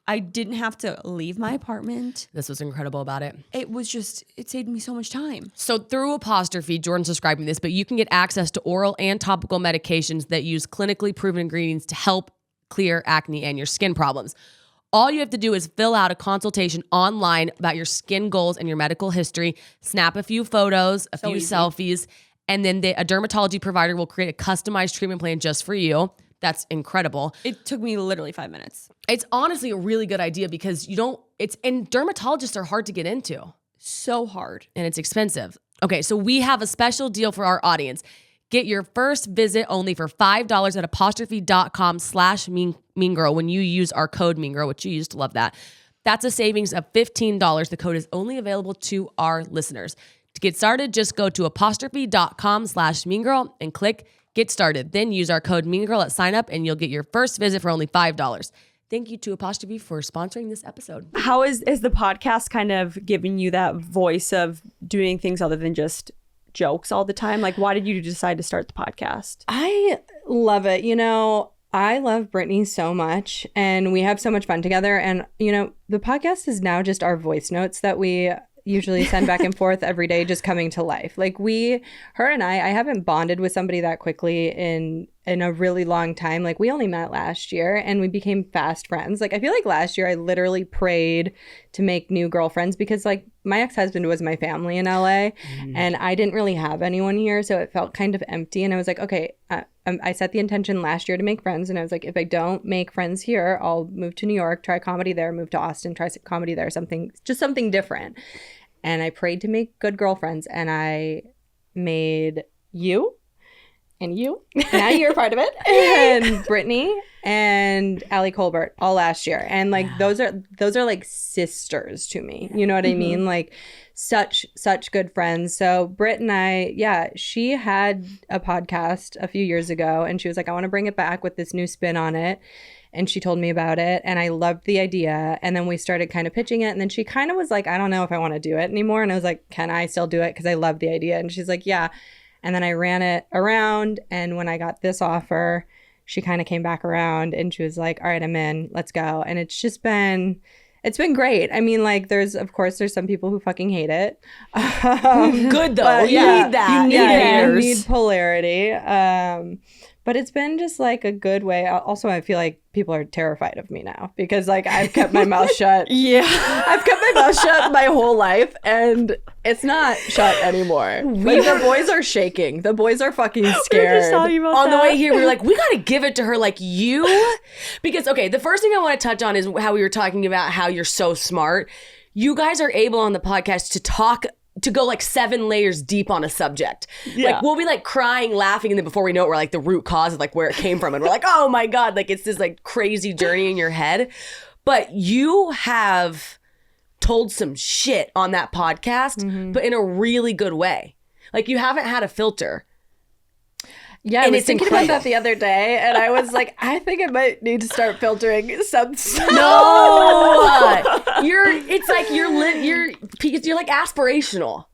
I didn't have to leave my apartment. This was incredible about it. It saved me so much time. So through Apostrophe, Jordyn's describing this, but you can get access to oral and topical medications that use clinically proven ingredients to help clear acne and your skin problems. All you have to do is fill out a consultation online about your skin goals and your medical history, snap a few photos, a few selfies, and then a dermatology provider will create a customized treatment plan just for you. That's incredible. It took me literally 5 minutes. It's honestly a really good idea because and dermatologists are hard to get into. So hard. And it's expensive. Okay, so we have a special deal for our audience. Get your first visit only for $5 at apostrophe.com/mean girl when you use our code Mean Girl, which you used to love that. That's a savings of $15. The code is only available to our listeners. To get started, just go to apostrophe.com/mean girl and click Get Started. Then use our code Mean Girl at sign up and you'll get your first visit for only $5. Thank you to Apostrophe for sponsoring this episode. How is the podcast kind of giving you that voice of doing things other than just jokes all the time? Like, why did you decide to start the podcast? I love it. I love Brittany so much and we have so much fun together. And, the podcast is now just our voice notes that we usually send back and forth every day, just coming to life. Like her and I haven't bonded with somebody that quickly in a really long time. Like we only met last year and we became fast friends. Like I feel like last year I literally prayed to make new girlfriends because like my ex-husband was my family in LA and I didn't really have anyone here. So it felt kind of empty. And I was like, okay, I set the intention last year to make friends. And I was like, if I don't make friends here, I'll move to New York, try comedy there, move to Austin, try comedy there, something different. And I prayed to make good girlfriends and I made you. And you, now you're a part of it, and Brittany and Allie Colbert all last year. And like, those are like sisters to me. You know what I mean? Like such good friends. So Britt and I, she had a podcast a few years ago and she was like, I want to bring it back with this new spin on it. And she told me about it and I loved the idea. And then we started kind of pitching it. And then she kind of was like, I don't know if I want to do it anymore. And I was like, can I still do it? Because I love the idea. And she's like, yeah. And then I ran it around. And when I got this offer, she kind of came back around and she was like, all right, I'm in, let's go. And it's been great. I mean, like there's some people who fucking hate it. Good though. You need that. You need polarity. But it's been just like a good way. Also, I feel like people are terrified of me now because like I've kept my mouth shut. I've kept my mouth shut my whole life and it's not shut anymore. Like the boys are shaking. The boys are fucking scared. We were just talking about On the way here, we were like, we got to give it to her like you. Because, okay, the first thing I want to touch on is how we were talking about how you're so smart. You guys are able on the podcast to go like 7 layers deep on a subject. Like we'll be like crying, laughing, and then before we know it, we're like the root cause of like where it came from. And we're like, oh my God, like it's this like crazy journey in your head. But you have told some shit on that podcast, but in a really good way. Like you haven't had a filter. Yeah, and I was thinking about that the other day, and I was like, I think I might need to start filtering some stuff. No, you're like aspirational.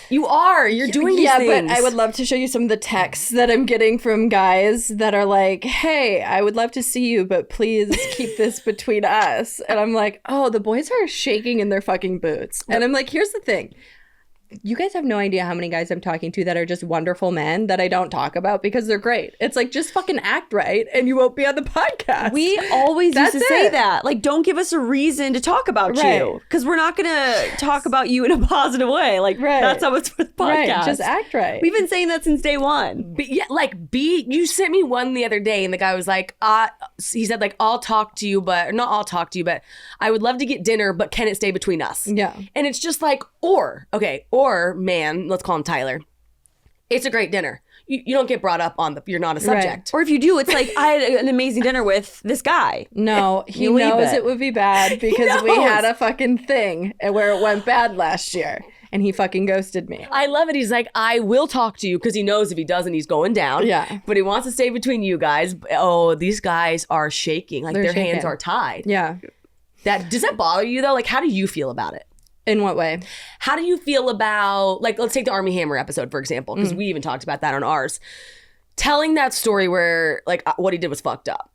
You are. You're doing these things. But I would love to show you some of the texts that I'm getting from guys that are like, hey, I would love to see you, but please keep this between us. And I'm like, oh, the boys are shaking in their fucking boots. And I'm like, here's the thing. you guys have no idea how many guys I'm talking to that are just wonderful men that I don't talk about because they're great. It's like, just fucking act right and you won't be on the podcast. We always used to say it. that. Like, don't give us a reason to talk about Right. you. Because we're not going to talk about you in a positive way. Like, Right. that's how it's with the podcast. Right, just act right. We've been saying that since day one. But yeah, like you sent me one the other day and the guy was like, he said like, I'll talk to you, but not I'll talk to you, but I would love to get dinner, but can it stay between us? Yeah. And it's just like, or man, let's call him Tyler. It's a great dinner. You don't get brought up on you're not a subject. Or if you do, it's like, I had an amazing dinner with this guy. No, he You leave knows it. it would be bad because we knows. had a fucking thing where it went bad last year and he fucking ghosted me. I love it. He's like, I will talk to you because he knows if he doesn't, he's going down. Yeah. But he wants to stay between you guys. Oh, these guys are shaking. Like They're their shaking. hands are tied. Yeah. Does that bother you though? Like, how do you feel about it? In what way? How do you feel about, like, let's take the Army Hammer episode, for example, because we even talked about that on ours. Telling that story where, like, what he did was fucked up.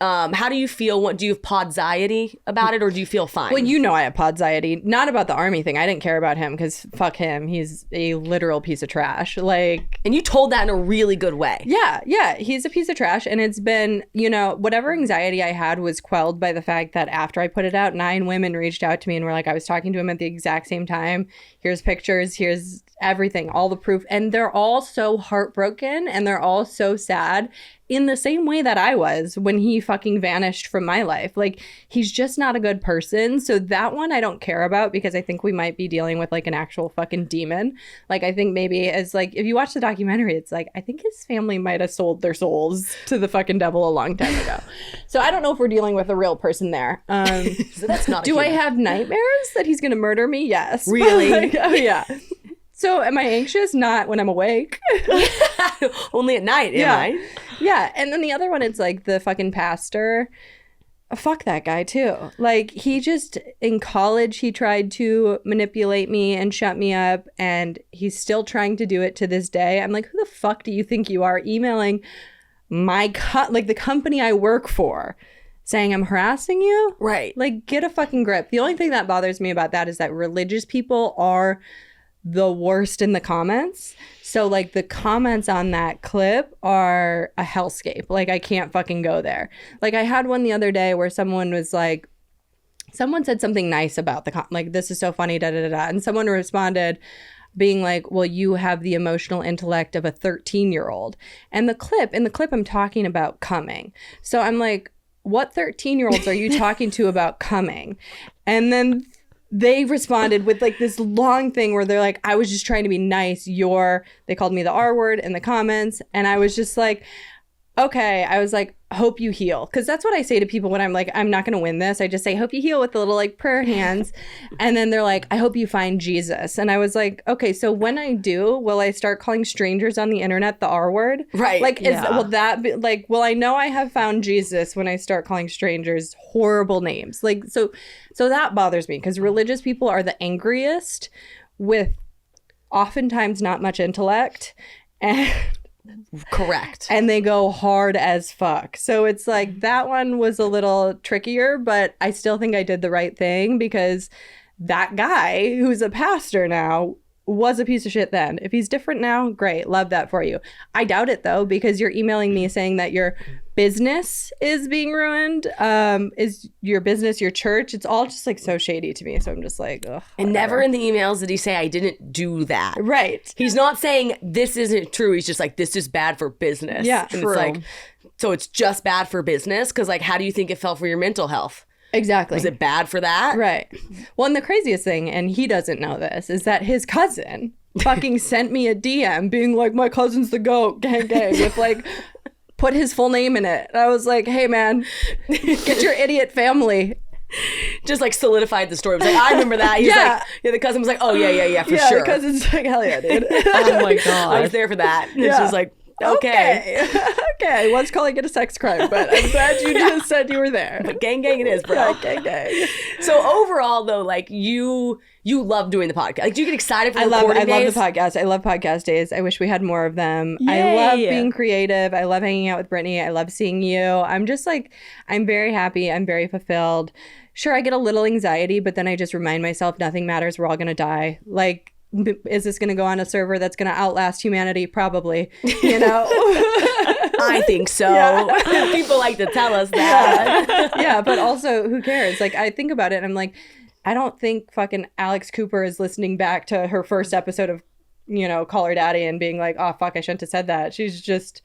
How do you feel? Do you have podsiety about it, or do you feel fine? Well, you know I have podsiety. Not about the army thing. I didn't care about him because fuck him. He's a literal piece of trash. Like, and you told that in a really good way. yeah, he's a piece of trash. And it's been, whatever anxiety I had was quelled by the fact that after I put it out, 9 women reached out to me and were like, I was talking to him at the exact same time. Here's pictures. Here's everything, all the proof. And they're all so heartbroken and they're all so sad in the same way that I was when he fucking vanished from my life. Like, he's just not a good person. So that one I don't care about because I think we might be dealing with like an actual fucking demon. Like, I think maybe as like, if you watch the documentary, it's like, I think his family might have sold their souls to the fucking devil a long time ago. So I don't know if we're dealing with a real person there. So that's not. Do I have nightmares that he's going to murder me? Yes. Really? Like, oh yeah. So am I anxious? Not when I'm awake. Only at night, am I? Yeah. And then the other one, it's like the fucking pastor. Fuck that guy too. Like, he just, in college, he tried to manipulate me and shut me up. And he's still trying to do it to this day. I'm like, who the fuck do you think you are emailing the company I work for, saying I'm harassing you? Right. Like, get a fucking grip. The only thing that bothers me about that is that religious people are the worst in the comments. So like the comments on that clip are a hellscape. Like, I can't fucking go there. Like, I had one the other day where someone was like, someone said something nice about like, this is so funny, da da da da. And someone responded being like, well, you have the emotional intellect of a 13-year-old. And in the clip, I'm talking about coming. So I'm like, what 13-year-olds are you talking to about coming? And then they responded with like this long thing where they're like, I was just trying to be nice. They called me the R word in the comments. And I was just like, okay. I was like, hope you heal. Because that's what I say to people when I'm like, I'm not going to win this. I just say, hope you heal with the little like prayer hands. And then they're like, I hope you find Jesus. And I was like, okay, so when I do, will I start calling strangers on the internet the R word? Right. Like, Yeah. will that be like, well, I know I have found Jesus when I start calling strangers horrible names. Like, so that bothers me because religious people are the angriest with oftentimes not much intellect. And Correct. and they go hard as fuck. So it's like, that one was a little trickier, but I still think I did the right thing because that guy who's a pastor now was a piece of shit then. If he's different now, great. Love that for you. I doubt it though, because you're emailing me saying that your business is being ruined. Is your business your church? It's all just like so shady to me. So I'm just like, ugh. And never whatever. in the emails did he say, I didn't do that. Right. He's not saying this isn't true. He's just like, this is bad for business. Yeah, and true. It's like, so it's just bad for business? Because like, how do you think it felt for your mental health? Exactly. Was it bad for that? Right. Well, and the craziest thing, and he doesn't know this, is that his cousin fucking sent me a DM being like, my cousin's the GOAT, gang gang, with like, put his full name in it. And I was like, hey man, get your idiot family. Just like solidified the story. It was like, I remember that. He was Yeah. like, yeah, the cousin was like, oh yeah, for Yeah, sure. the cousin's like, hell yeah, dude. Oh my I was god. there for that. And Yeah. It's just like, okay. Okay, I was calling it a sex crime, but I'm glad you just said you were there. But gang gang it is, bro. Yeah, gang gang. So overall though, like you love doing the podcast. Like do you get excited for I the love recording days? the podcast. I love podcast days. I wish we had more of them. I Yay. love being creative. I love hanging out with Brittany. I love seeing you. I'm just like, I'm very happy. I'm very fulfilled. Sure, I get a little anxiety, but then I just remind myself nothing matters. We're all going to die. Like is this going to go on a server that's going to outlast humanity? Probably, you know. I think so. People like to tell us that. Yeah, but also, who cares? Like, I think about it and I'm like, I don't think fucking Alex Cooper is listening back to her first episode of, you know, Call Her Daddy and being like, oh, fuck, I shouldn't have said that. She's just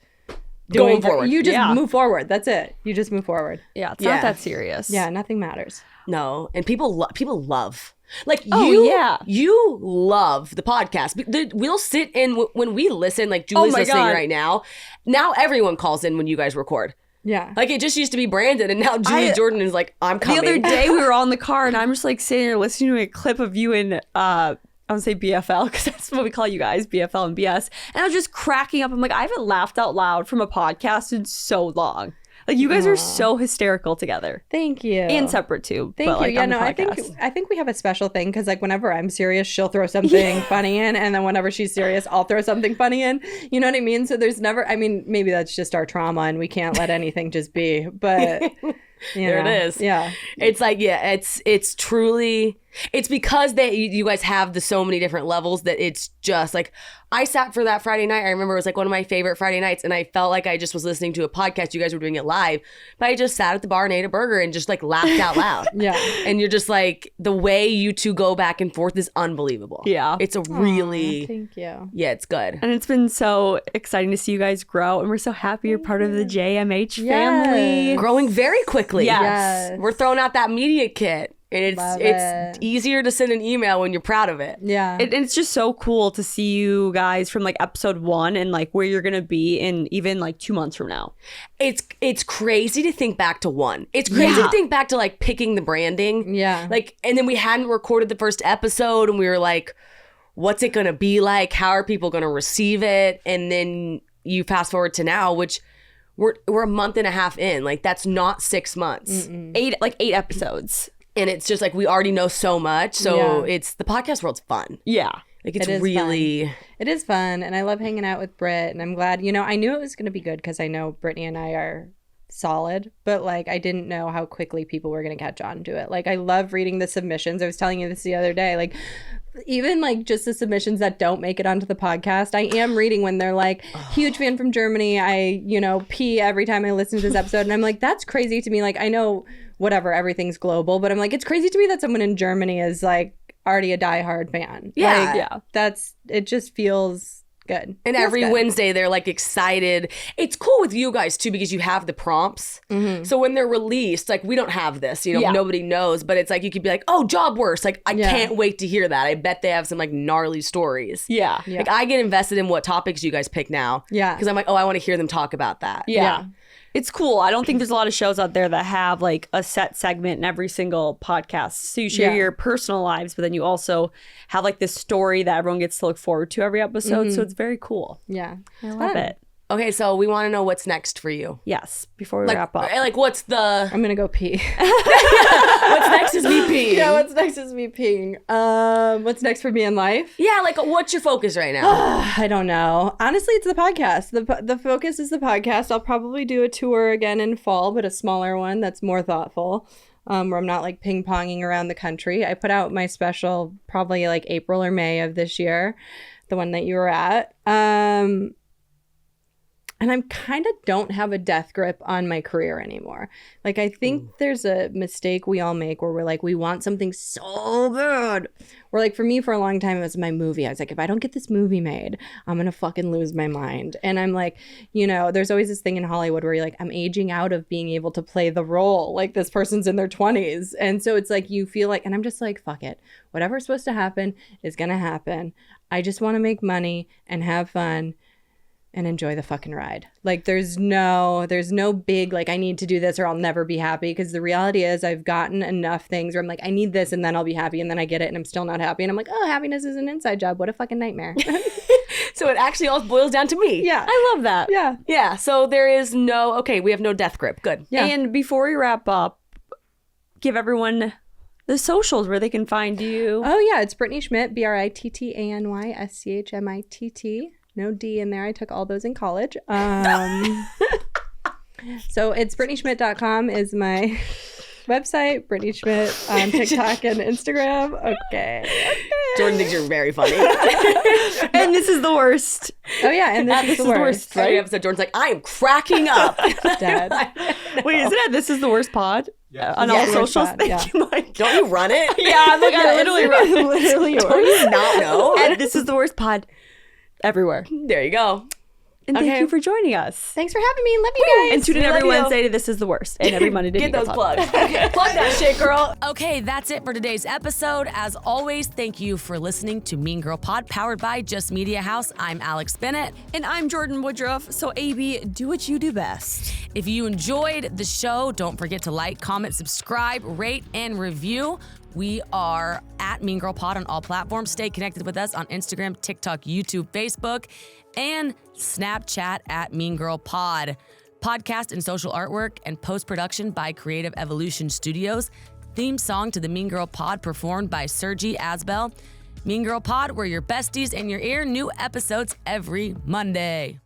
Going forward. You just Yeah. move forward. That's it. You just move forward. Yeah, it's Yeah. not that serious. Yeah, nothing matters. No, and people love. Like Oh, you, yeah. you love the podcast. We'll sit in when we listen. Like Julie's my listening God. right now. Now everyone calls in when you guys record. Yeah. Like it just used to be Brandon, and now Julie Jordan is like, I'm The coming. other day we were all in the car and I'm just like sitting there listening to a clip of you and I would say BFL because that's what we call you guys, BFL and BS. And I was just cracking up. I'm like, I haven't laughed out loud from a podcast in so long. Like you guys are so hysterical together Thank you. and separate too. Thank but, you. like, Yeah, on the no, podcast. I think we have a special thing because like whenever I'm serious, she'll throw something funny in, and then whenever she's serious, I'll throw something funny in. You know what I mean? So there's never. I mean, maybe that's just our trauma, and we can't let anything just be. But There it is. Yeah. It's like, yeah, it's truly, it's because you guys have so many different levels that it's just like, I sat for that Friday night. I remember it was like one of my favorite Friday nights, and I felt like I just was listening to a podcast. You guys were doing it live, but I just sat at the bar and ate a burger and just like laughed out loud. Yeah. And you're just like, the way you two go back and forth is unbelievable. Yeah. It's a really, Thank you. yeah, it's good. And it's been so exciting to see you guys grow. And we're so happy you're part of the JMH family. Yes. Growing very quickly. Yes. Yes. We're throwing out that media kit. And Love it's it. easier to send an email when you're proud of it. Yeah. And it's just so cool to see you guys from like episode 1 and like where you're going to be in even like 2 months from now. It's crazy to think back to 1. It's crazy Yeah. to think back to like picking the branding. Yeah. Like, and then we hadn't recorded the first episode and we were like, what's it going to be like? How are people going to receive it? And then you fast forward to now, which we're a month and a half in. Like that's not 6 months. 8 episodes. And it's just like we already know so much. So Yeah. it's the podcast world's fun. Yeah. Like it's It is really It is fun, and I love hanging out with Britt, and I'm glad, you know, I knew it was going to be good because I know Brittany and I are solid, but like I didn't know how quickly people were going to catch on to it. Like I love reading the submissions. I was telling you this the other day, like even like just the submissions that don't make it onto the podcast, I am reading when they're like, huge fan from Germany. I, you know, pee every time I listen to this episode, and I'm like, that's crazy to me. Like I know whatever, everything's global, but I'm like, it's crazy to me that someone in Germany is like already a diehard fan. Yeah. Like, Yeah. that's, it just feels good. And Feels every good. Wednesday, they're like excited. It's cool with you guys too because you have the prompts. So when they're released, like we don't have this, you know, Yeah. nobody knows, but it's like you could be like, oh, job worse. Like I Yeah. can't wait to hear that. I bet they have some like gnarly stories. Yeah. Yeah. Like I get invested in what topics you guys pick now. Yeah. Because I'm like, oh, I want to hear them talk about that. Yeah. It's cool. I don't think there's a lot of shows out there that have like a set segment in every single podcast. So you share Yeah. your personal lives, but then you also have like this story that everyone gets to look forward to every episode. So it's very cool. Yeah. I love it. Okay, so we want to know what's next for you. Yes. Before we Like, wrap up. like what's the I'm gonna go pee. what's next is me peeing. Yeah, what's next is me peeing. What's next for me in life? Yeah, like what's your focus right now? I don't know. Honestly, it's the podcast. The focus is the podcast. I'll probably do a tour again in fall, but a smaller one that's more thoughtful. Where I'm not like ping-ponging around the country. I put out my special probably like April or May of this year, the one that you were at. And I'm kind of don't have a death grip on my career anymore. Like, I think there's a mistake we all make where we're like, we want something so good. Or like for me, for a long time, it was my movie. I was like, if I don't get this movie made, I'm going to fucking lose my mind. And I'm like, you know, there's always this thing in Hollywood where you're like, I'm aging out of being able to play the role. Like this person's in their 20s. And so it's like, you feel like, and I'm just like, fuck it. Whatever's supposed to happen is going to happen. I just want to make money and have fun and enjoy the fucking ride. Like there's no big like I need to do this or I'll never be happy, because the reality is I've gotten enough things where I'm like I need this and then I'll be happy, and then I get it and I'm still not happy and I'm like, oh, happiness is an inside job. What a fucking nightmare. So it actually all boils down to me. Yeah. I love that. Yeah. Yeah, so there is no, okay, we have no death grip. Good. Yeah. And before we wrap up, give everyone the socials where they can find you. Oh yeah, it's Brittany Schmitt, BrittanySchmitt. No D in there. I took all those in college. So it's BrittanySchmitt.com is my Website, Brittany Schmitt on TikTok and Instagram. Okay. Jordyn thinks you're very funny. And this is the worst. Oh yeah, and this is the worst. Every episode, Jordan's like, I am cracking up. Dead. Wait, isn't it This Is the Worst pod? On Yeah, all the worst socials? pod, Thank yeah. you, Mike. Don't you run it? Yeah, I'm like, I literally wrote Literally yours. Don't you not know? And This Is the Worst pod everywhere. There you go. And thank Okay. you for joining us. Thanks for having me. Love you guys. And tune in We every love you. Wednesday to This Is the Worst. And every Monday to Get Mean Girl those Pod. plugs. Plug that shit, girl. Okay, that's it for today's episode. As always, thank you for listening to Mean Girl Pod, powered by Just Media House. I'm Alex Bennett. And I'm Jordyn Woodruff. So, AB, do what you do best. If you enjoyed the show, don't forget to like, comment, subscribe, rate, and review. We are at Mean Girl Pod on all platforms. Stay connected with us on Instagram, TikTok, YouTube, Facebook, and Snapchat at Mean Girl Pod. Podcast and social artwork and post-production by Creative Evolution Studios. Theme song to the Mean Girl Pod performed by Sergi Asbel. Mean Girl Pod, we're your besties in your ear. New episodes every Monday.